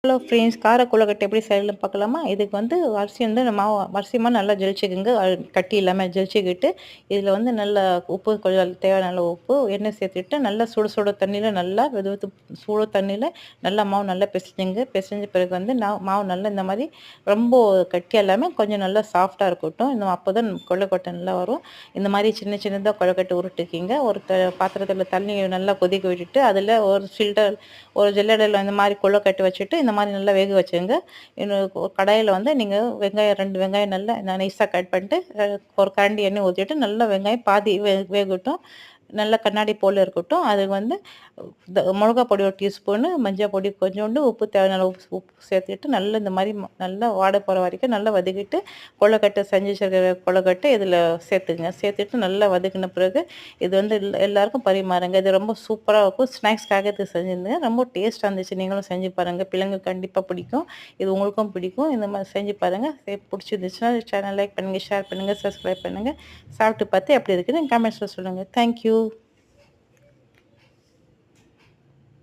Hello friends, கார கொழுக்கட்டை எப்படி செய்யலாம்னு பார்க்கலாமா? இதுக்கு வந்து அரிசி வந்து மாவு நல்லா ஜலிச்சுக்கோங்க. கட்டி இல்லாமல் ஜலிச்சுக்கிட்டு, இதில் வந்து நல்லா உப்பு கொஞ்சம் தேவையான அளவு உப்பு, எண்ணெய் சேர்த்துட்டு நல்லா சுட சுட தண்ணியில் நல்லா வெது வெது சுட தண்ணியில் நல்லா மாவு நல்லா பிசைஞ்சுங்க. பிசைஞ்ச பிறகு வந்து மாவு நல்லா இந்த மாதிரி ரொம்ப கட்டியாக இல்லாமல் கொஞ்சம் நல்லா சாஃப்டாக இருக்கட்டும். அப்போ தான் கொழுக்கட்டை நல்லா வரும். இந்த மாதிரி சின்ன சின்னதாக கொழுக்கட்டை உருட்டுக்கிங்க. ஒரு பாத்திரத்தில் தண்ணி நல்லா கொதிக்க விட்டுட்டு அதில் ஒரு ஜல்லடையில் இந்த மாதிரி கொழுக்கட்டை வச்சுட்டு இந்த மாதிரி நல்லா வேக வச்சுங்க. இன்னும் கடாயில் வந்து நீங்கள் வெங்காயம் 2 வெங்காயம் நல்லா நைஸாக கட் பண்ணிட்டு ஒரு கரண்டி எண்ணெய் ஊற்றிட்டு நல்லா வெங்காயம் பாதி வேகட்டும். நல்லா கண்ணாடி போல் இருக்கட்டும். அதுக்கு வந்து மிளகா பொடி ஒரு டீஸ்பூனு, மஞ்சள் பொடி கொஞ்சோண்டு, உப்பு தேவையான அளவு உப்பு சேர்த்துட்டு நல்லா இந்த மாதிரி நல்லா வாட போகிற வரைக்கும் நல்லா வதக்கிட்டு கொழுக்கட்டை செஞ்சு வச்சிருக்கிற கொழுக்கட்டை இதில் சேர்த்துட்டு நல்லா வதக்கின பிறகு இது வந்து எல்லாருக்கும் பரிமாறுங்க. இது ரொம்ப சூப்பராக இருக்கும். ஸ்நாக்ஸ்க்காக இது செஞ்சுருந்தேன். ரொம்ப டேஸ்ட்டாக இருந்துச்சு. நீங்களும் செஞ்சு பாருங்கள். பிள்ளைங்களுக்கு கண்டிப்பாக பிடிக்கும். இது உங்களுக்கும் பிடிக்கும். இந்த மாதிரி செஞ்சு பாருங்கள். பிடிச்சிருந்துச்சுன்னா சேனல் லைக் பண்ணுங்கள், ஷேர் பண்ணுங்கள், சப்ஸ்கிரைப் பண்ணுங்கள். சாப்பிட்டு பார்த்து எப்படி இருக்குதுன்னு கமெண்ட்ஸில் சொல்லுங்கள். தேங்க்யூ.